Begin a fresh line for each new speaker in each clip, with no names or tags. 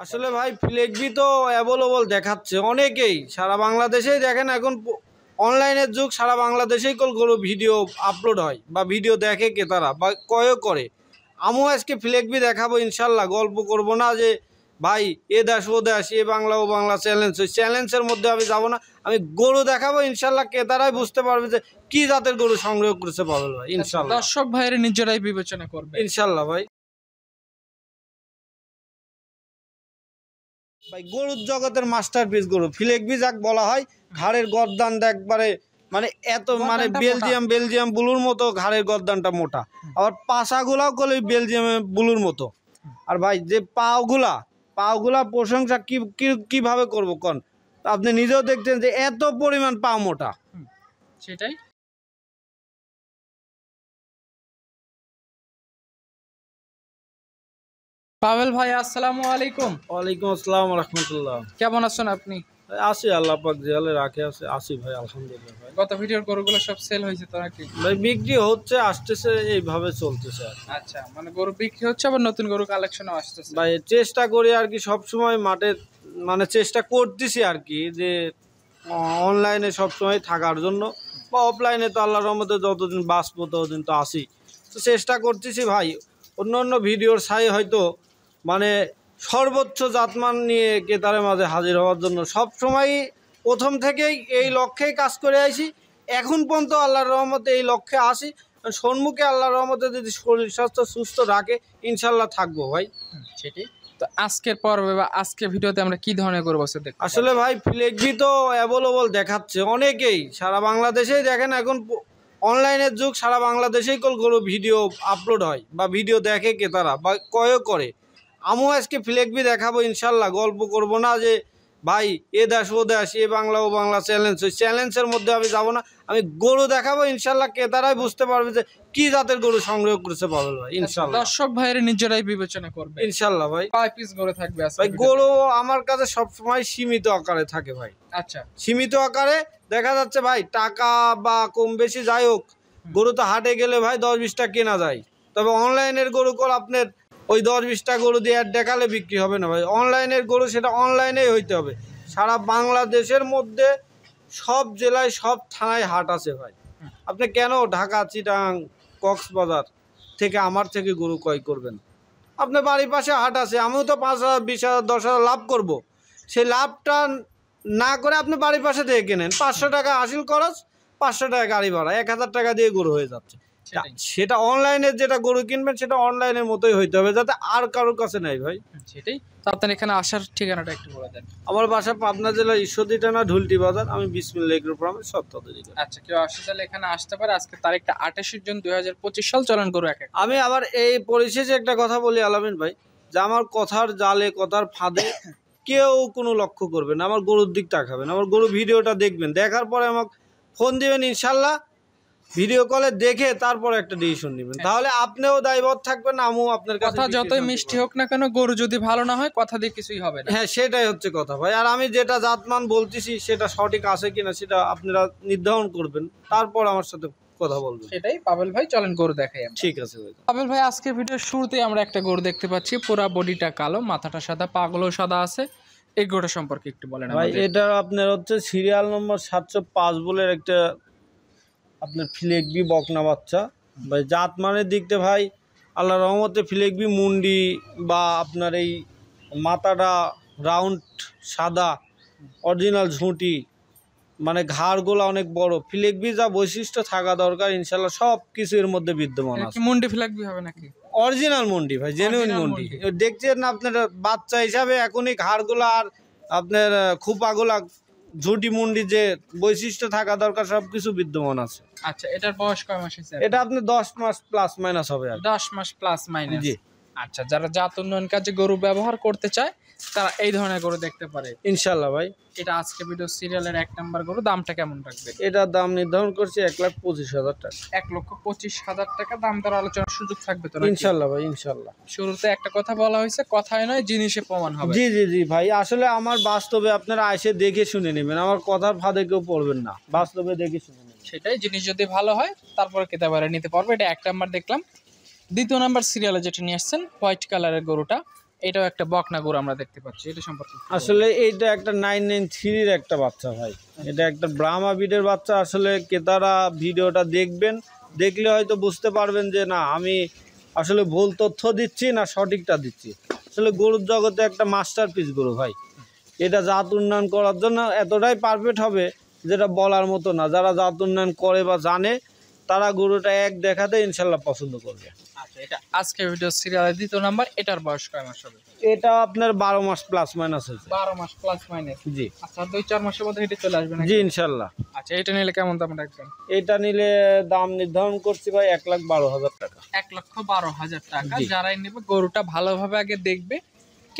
আসলে ভাই ফ্লেক্সি তো অ্যাভেলেবল দেখাচ্ছে অনেকেই সারা বাংলাদেশেই দেখেন এখন অনলাইনের যুগ সারা বাংলাদেশেই কোনো ভিডিও আপলোড হয় বা ভিডিও দেখে ক্রেতারা বা ক্রয়ও করে। আমিও আজকে ফ্লেক্সি দেখাবো ইনশাল্লাহ, গল্প করব না যে ভাই এ দেশ ও দেশ এ বাংলা ও বাংলা চ্যালেঞ্জ, ওই চ্যালেঞ্জের মধ্যে আমি যাবো না। আমি গরু দেখাবো ইনশাল্লাহ, ক্রেতারাই বুঝতে পারবে যে কি জাতের গরু সংগ্রহ করেছে পাবেল ভাই ইনশাল্লাহ।
দর্শক ভাইয়েরা নিজেরাই বিবেচনা করবে
ইনশাল্লাহ ভাই। ভাই গরুর জগতের মাস্টারপিস গরু ফ্লেক্সি যাক বলা হয়। ঘাড়ের গর্দানটা একবারে মানে এত মানে বেলজিয়াম বুলুর মতো ঘাড়ের গর্দানটা মোটা, আবার পাশাগুলাও করলে বেলজিয়ামের বুলুর মতো। আর ভাই যে পাগুলা প্রশংসা কিভাবে করবো কোন, আপনি নিজেও দেখছেন যে এত পরিমাণ পা মোটা।
সেটাই। পাভেল ভাই আসসালামু আলাইকুম।
ওয়ালাইকুম আসসালাম রাহমাতুল্লাহ।
কেমন আছেন আপনি?
আছি আল্লাহ পাক জিয়ালে রাখে আছে, আছি ভাই আলহামদুলিল্লাহ। ভাই
গত ভিডিওর গরুগুলো সব সেল হয়েছে তো নাকি?
ভাই বিক্রি হচ্ছে, আসতেছে, এইভাবে চলতেছে আর।
আচ্ছা, মানে গরু বিক্রি হচ্ছে আবার নতুন গরু কালেকশনও আসতেছে।
ভাই চেষ্টা করি আর কি সবসময় মাঠে, মানে চেষ্টা করতেছি আর কি যে অনলাইনে সবসময় থাকার জন্য, বা অফলাইনে তো আল্লাহর রহমতে যতদিন বাঁচবো ততদিন তো আসি, তো চেষ্টা করতেছি ভাই। অন্য অন্য ভিডিওর ছাই হয়তো মানে সর্বোচ্চ জাতমান নিয়ে ক্রেতার মাঝে হাজির হওয়ার জন্য সবসময়ই প্রথম থেকেই এই লক্ষ্যেই কাজ করে আসি। এখন পর্যন্ত আল্লাহর রহমতে এই লক্ষ্যে আসি। সম্মুখে আল্লাহর রহমতে যদি শরীর স্বাস্থ্য সুস্থ রাখে ইনশাল্লাহ থাকবো ভাই।
সেটাই তো আজকের পর্বে বা আজকের ভিডিওতে আমরা কি ধরনের গরু বসে দেখব?
আসলে ভাই ফ্লেক্সি তো অ্যাভেলেবল দেখাচ্ছে অনেকেই সারা বাংলাদেশেই দেখেন এখন অনলাইনের যুগ সারা বাংলাদেশেই কোনো ভিডিও আপলোড হয় বা ভিডিও দেখে ক্রেতারা বা ক্রয়ও করে। আমিও আজকে ফ্লেক্সি দেখাবো ইনশাল্লাহ, গল্প করব না যে ভাই এ দেশ ও দেশ এ বাংলা ও বাংলা চ্যালেঞ্জ, ওই চ্যালেঞ্জের মধ্যে আমি যাবো না। আমি গরু দেখাবো ইনশাল্লাহ, ক্রেতারাই বুঝতে পারবে যে কি জাতের গরু সংগ্রহ করেছে পাবেল ভাই ইনশাল্লাহ।
দর্শক ভাইয়েরা নিজেরাই বিবেচনা করবে
ইনশাল্লাহ ভাই।
কয় পিস গরু থাকবে আজকে?
ভাই গরু আমার কাছে সবসময় সীমিত আকারে থাকে ভাই।
আচ্ছা,
সীমিত আকারে দেখা যাচ্ছে ভাই, টাকা বা কম বেশি যাই হোক, গরু তো হাটে গেলে ভাই 10-20টা কেনা যায়। তবে অনলাইনের গরু কল আপনার ওই 10-20টা গরু দিয়ে আর দেখালে বিক্রি হবে না ভাই। অনলাইনের গরু সেটা অনলাইনেই হইতে হবে। সারা বাংলাদেশের মধ্যে সব জেলায় সব থানায় হাট আছে ভাই। আপনি কেন ঢাকা, চিটাং, কক্সবাজার থেকে আমার থেকে গরু ক্রয় করবেন? আপনার বাড়ির পাশে হাট আছে, আমিও তো 5,000, 20,000, 10,000 লাভ করব। সেই লাভটা না করে আপনি বাড়ির পাশে থেকে কেনেন, 500 টাকা হাসিল খরচ, 500 টাকা গাড়ি ভাড়া, 1,000 টাকা দিয়ে গরু হয়ে যাচ্ছে। সেটা অনলাইনের যেটা গরু কিনবেন সেটা অনলাইনের মতোই হইতে হবে, যাতে আর কারোর কাছে নাই ভাই।
সেটাই তো। আপনার এখানে আসার ঠিকানাটা একটু বলে দেন।
আমার বাসা পাবনা জেলার ঈশ্বরদী থানা ঢুলটি বাজার, আমি বিসমিল্লাহ এগ্রো ফার্মের সত্ত্বাধিকারী।
আচ্ছা, কেউ আসতে চাইলে এখানে আসতে পারে। আজকে তারিখটা 28 জুন 2025 সাল। চলন গরু এক।
আমি আবার এই পরিশেষে একটা কথা বলি আলামিন ভাই, যে আমার কথার জালে কথার ফাঁদে কেউ কোনো লক্ষ্য করবে না, আমার গরুর দিক তাকাবেন, আমার গরু ভিডিওটা দেখবেন, দেখার পরে আমাকে ফোন দিবেন ইনশাল্লাহ, ভিডিও কলে দেখে তারপরে একটা ডিসিশন নেবেন, তাহলে আপনিও দায়বদ্ধ থাকবেন, আমিও আপনার কাছে।
কথা যতই মিষ্টি হোক না কেন, গরু যদি ভালো না হয় কথা দিয়ে কিছুই হবে না।
হ্যাঁ, সেটাই হচ্ছে কথা ভাই। আর আমি যেটা জাতমান বলতেছি সেটা সঠিক আছে কিনা সেটা আপনারা নির্ধারণ করবেন, তারপর আমার সাথে কথা বলবেন।
সেটাই পাবেল ভাই, চলেন গরু দেখাই।
ঠিক আছে ভাই।
পাবেল ভাই, আজকের ভিডিওর শুরুতেই আমরা একটা গরু দেখতে পাচ্ছি, পুরা বডিটা কালো, মাথাটা সাদা, পাগুলো সাদা আছে। এই গরুটা সম্পর্কে একটু বলেন
ভাই। এটা আপনার হচ্ছে সিরিয়াল নম্বর 705 বলে একটা আপনার ফ্লেক্সি বকনা বাচ্চা ভাই। জাতমানের দিকতে ভাই আল্লাহ রহমতে ফ্লেক্সি মুন্ডি বা আপনার এই মাথাটা রাউন্ড সাদা, অরিজিনাল ঝুঁটি, মানে ঘাড়গুলো অনেক বড়। ফ্লেক্সি যা বৈশিষ্ট্য থাকা দরকার ইনশাল্লাহ সব কিছু এর মধ্যে বিদ্যমান আছে।
মুন্ডি ফ্লেক্সি হবে নাকি?
অরিজিনাল মুন্ডি ভাই, জেনুইন মুন্ডি। দেখছেন না আপনার বাচ্চা হিসাবে এখনই ঘাড়গুলো আর আপনার খোপাগুলা, ঝুঁটি মুন্ডি যে বৈশিষ্ট্য থাকা দরকার সবকিছু বিদ্যমান আছে।
আচ্ছা, এটার বয়স কয় মাস হয়েছে?
এটা আপনি 10 মাস প্লাস মাইনাস হবে আর।
10 মাস প্লাস মাইনাস।
জি।
আচ্ছা, যারা জাত উন্নয়ন কাজে গরু ব্যবহার করতে চায় তারা এই ধরনের গরু দেখতে পারে
ইনশাল্লাহ ভাই।
এটা আজকে ভিডিও সিরিয়ালের 1 নাম্বার গরু। দামটা কেমন রাখবে?
এটার দাম নির্ধারণ করছি 1,25,000 টাকা।
1,25,000 টাকা দাম দর আলোচনার সুযোগ থাকবে তো?
ইনশাল্লাহ ভাই, ইনশাল্লাহ।
শুরুতে একটা কথা বলা হয়েছে, কথায় নয় জিনিসে প্রমাণ হবে।
জি জি জি ভাই, আসলে আমার বাস্তবে আপনারা এসে দেখে শুনে নেবেন, আমার কথার ফাঁদে কেউ পড়বেন না, বাস্তবে দেখে শুনে নেবেন।
সেটাই, জিনিস যদি ভালো হয় তারপরে খেতে পারে নিতে পারবে। এটা 1 নাম্বার দেখলাম। দ্বিতীয় নাম্বার সিরিয়ালে যেটা নিয়ে আসছেন হোয়াইট কালারের গরুটা, এটাও একটা বকনা গরু আমরা দেখতে পাচ্ছি, এটা সম্পর্কে একটু বলুন।
আসলে এইটা একটা 993 একটা বাচ্চা ভাই, এটা একটা ব্রাহ্মা বিডের বাচ্চা। আসলে ক্রেতারা ভিডিওটা দেখবেন, দেখলে হয়তো বুঝতে পারবেন যে না আমি আসলে ভুল তথ্য দিচ্ছি না সঠিকটা দিচ্ছি। আসলে গরুর জগতে একটা মাস্টারপিস গরু ভাই, এটা জাত উন্নয়ন করার জন্য এতটাই পারফেক্ট হবে যেটা বলার মতো না। যারা জাত উন্নয়ন করে বা জানে তারা গরুটা এক দেখাতে ইনশাল্লাহ পছন্দ করবে।
আচ্ছা, এটা আজকে ভিডিও সিরিয়ালের 2য় নাম্বার, এটার বয়স কয় মাস হবে?
এটা আপনার 12 মাস প্লাস মাইনাস হয়েছে।
12 মাস প্লাস মাইনাস।
জি
আচ্ছা, 2-4 মাসের মধ্যে এটা চলে আসবে নাকি?
জি ইনশাল্লাহ।
আচ্ছা, এটা নিলে কেমন দাম রাখবেন?
এটা নিলে দাম নির্ধারণ করছি ভাই 1,12,000 টাকা।
1,12,000 টাকা।
জি।
যারাই নেবে গরুটা ভালোভাবে আগে দেখবে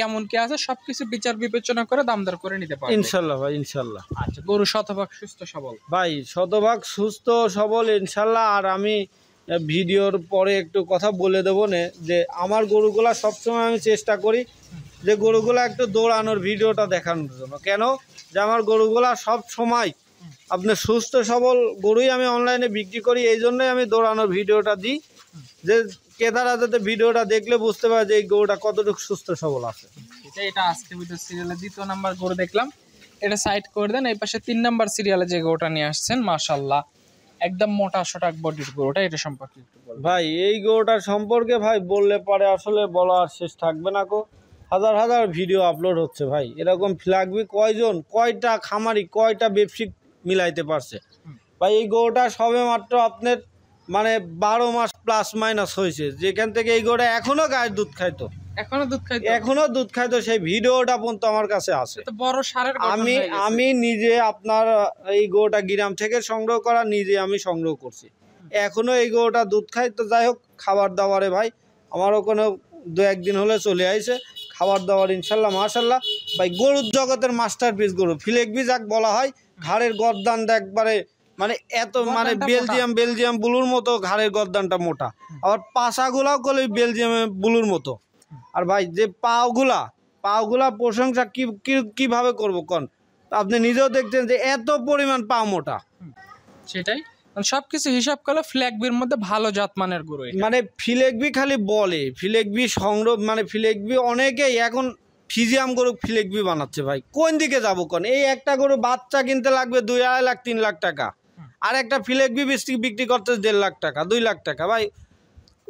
কেমন কি আছে, সবকিছু বিচার বিবেচনা করে দাম দর করে নিতে পারবে
ইনশাল্লাহ ভাই ইনশাল্লাহ।
আচ্ছা, গরু শতভাগ সুস্থ সবল
ভাই শতভাগ সুস্থ সবল ইনশাল্লাহ। আর আমি ভিডিওর পরে একটু কথা বলে দেবো না যে আমার গরুগুলা সবসময় আমি চেষ্টা করি যে গরুগুলা একটু দৌড়ানোর ভিডিওটা দেখানোর জন্য। কেন যে আমার গরুগুলা সব সময় আপনার সুস্থ সবল গরুই আমি অনলাইনে বিক্রি করি, এই জন্যই আমি দৌড়ানোর ভিডিওটা দিই যে ক্রেতারা যাতে ভিডিওটা দেখলে বুঝতে পারে যে এই গরুটা কতটুকু সুস্থ সবল আছে।
এটা আজকে ভিডিও সিরিয়ালের 2য় নাম্বার গরু দেখলাম, এটা সাইড করে দেন। এই পাশে 3 নাম্বার সিরিয়ালে যে গরুটা নিয়ে আসছেন, মাশাআল্লাহ একদম মোটা সোটা বডির গরুটা, এটা সম্পর্কে একটু বলুন।
ভাই এই গরুটার সম্পর্কে ভাই বললে পরে আসলে বলার শেষ থাকবে না গো। হাজার হাজার ভিডিও আপলোড হচ্ছে ভাই, এরকম ফ্ল্যাগবি কয়জন কয়টা খামারি কয়টা ব্যবসায়িক মিলাইতে পারছে ভাই। এই গরুটা সবে মাত্র আপনার মানে 12 মাস প্লাস মাইনাস হয়েছে, যেখান থেকে এই গরুটা এখনো গায়ের দুধ খাইতো,
এখনো দুধ খাইতো,
সেই ভিডিওটা পর্যন্ত আমার কাছে আছে।
তো বড় সারের
আমি নিজে আপনার এই গরুটা গ্রাম থেকে সংগ্রহ করা, নিজে আমি সংগ্রহ করছি, এখনো এই গরুটা দুধ খাই। তো যাই হোক, খাবার দাবারে ভাই আমারও কোনো 2-1 দিন হলে চলে আইছে খাবার দাবার ইনশাল্লাহ মাশাল্লাহ। ভাই গরুর জগতের মাস্টারপিস গরু, ফিলেকবি যাক বলা হয়। ঘাড়ের গর্দানটা একবারে মানে এত মানে বেলজিয়াম বুলুর মতো ঘাড়ের গর্দানটা মোটা, আবার পাশাগুলাও কলে বেলজিয়াম বুলুর মতো। আর ভাই যে পাওগুলা প্রশংসা কিভাবে করবো কোন, আপনি নিজেও দেখছেন যে এত পরিমাণ পা মোটা।
সেটাই সবকিছু হিসাব করলে ফ্ল্যাগবির মধ্যে ভালো জাতমানের গরু।
মানে ফিলেকবি খালি বলে ফিলেকবি সংগ্রহ, মানে ফিলেকবি অনেকেই এখন ফিজিয়াম গরু ফিলেকবি বানাচ্ছে ভাই। কোন দিকে যাবো কোন? এই একটা গরু বাচ্চা কিনতে লাগবে 2-2.5 লাখ 3 লাখ টাকা, আর একটা ফিলেকবি বিক্রি করতে 1.5 লাখ টাকা 2 লাখ টাকা ভাই।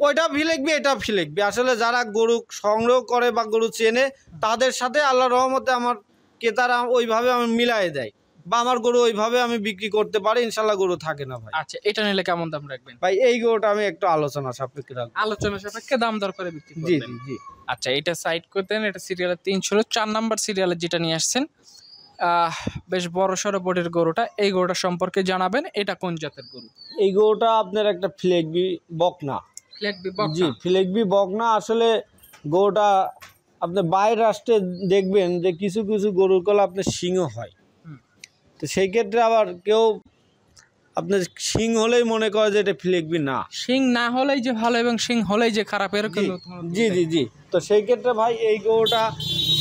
ওইটা ফিলেকবি এটা ফিলেকবি। আসলে যারা গরু সংগ্রহ করে বা গরু চেনে তাদের সাথে আল্লাহর রহমতে আমার ক্রেতারা ওইভাবে আমি মিলাই দেয় বা আমার গরু ওইভাবে আমি বিক্রি করতে পারি, ইনশাল্লাহ গরু থাকে না ভাই।
আচ্ছা, এটা নিলে কেমন দাম রাখবেন
ভাই এই গরুটা আমি একটু আলোচনা সাপেক্ষে রাখবো,
আলোচনা সাপেক্ষে দাম দর করে বিক্রি
জি
করবেন।
জি জি।
আচ্ছা, এটা সাইড করতে দেন। এটা সিরিয়ালের 3 ছিল। 4 নাম্বার সিরিয়ালে যেটা নিয়ে আসছেন, বেশ বড় সড়ো বডির গরুটা, এই গরুটা সম্পর্কে জানাবেন। এটা কোন জাতের গরু?
এই গরুটা আপনার একটা ফিলেকবি বকনা। জি ফিলেকবি বকনা। আসলে গরুটা আপনি বাইরের রাষ্ট্রে দেখবেন যে কিছু কিছু গরুর কলা আপনার শিংও হয়, তো সেই ক্ষেত্রে আবার কেউ আপনার শিং হলেই মনে করে যে এটা ফিলেকবি না,
শিং না হলেই যে ভালো এবং শিং হলেই যে খারাপ, এরকম।
জি জি জি। তো সেই ক্ষেত্রে ভাই এই গরুটা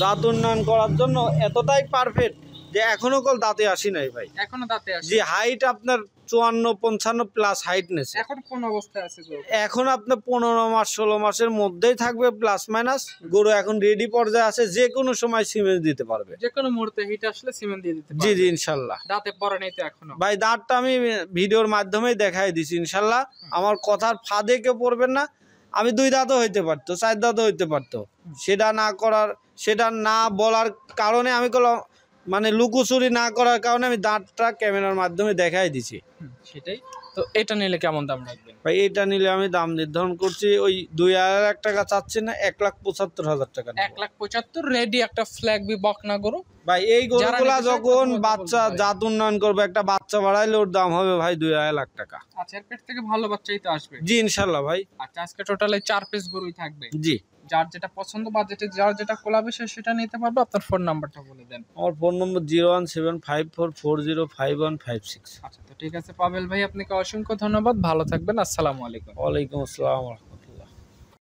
জাত উন্নয়ন করার জন্য এতটাই পারফেক্ট যে এখনো কল দাঁতে আসি নাই ভাই,
এখনো দাঁতে আসে।
জি হাইট আপনার 54-55 প্লাস হাইট নেছে।
এখন কোন অবস্থায় আছে গরু?
এখন আপনার 15 মাস 16 মাসের মধ্যেই থাকবে প্লাস মাইনাস। গরু এখন রেডি পর্যায়ে আছে, যে কোনো সময় সিমেন্ট দিতে পারবে,
যে কোনো মুহূর্তে হিট আসলে সিমেন্ট দিয়ে দিতে পারবে।
জি জি ইনশাল্লাহ।
দাঁতে পড়ে নাই তো এখনো
ভাই? দাঁতটা আমি ভিডিওর মাধ্যমেই দেখাই দিছি ইনশাল্লাহ। আমার কথার ফাঁদে কেউ পড়বেন না। আমি 2 দাঁতও হইতে পারতো, 4 দাঁতও হইতে পারতো, সেটা না বলার কারণে আমি মানে লুকোচুরি না করার কারণে আমি দাঁতটা ক্যামেরার মাধ্যমে দেখাই দিছি।
সেটাই তো। এটা নিলে কেমন দাম রাখবেন
ভাই? এটা নিলে আমি দাম নির্ধারণ করছি ওই 2.5 লাখ টাকা চাচ্ছি না, 1,75,000 টাকা।
1,75,000 রেডি একটা ফ্ল্যাগবি বকনা গরু
ভাই। এই গরুগুলা যখন বাচ্চা জাত উন্নয়ন করবে, একটা বাচ্চা বাড়াইলে ওর দাম হবে ভাই 2.5 লাখ টাকা।
আচ্ছা, এর পেট থেকে ভালো বাচ্চাই তো আসবে।
জি ইনশাল্লাহ ভাই।
আচ্ছা, আজকে টোটালে 4 পিস গরুই থাকবে।
জি,
যার যেটা পছন্দ বা যার যেটা কোলাবে সেটা নিতে পারবে। আপনার ফোন নাম্বারটা বলে দেন।
আমার ফোন নম্বর 01754405156।
আচ্ছা, তো ঠিক আছে পাবেল ভাই, আপনাকে অসংখ্য ধন্যবাদ। ভালো থাকবেন। আসসালামু আলাইকুম।
ওয়ালাইকুম আসসালাম।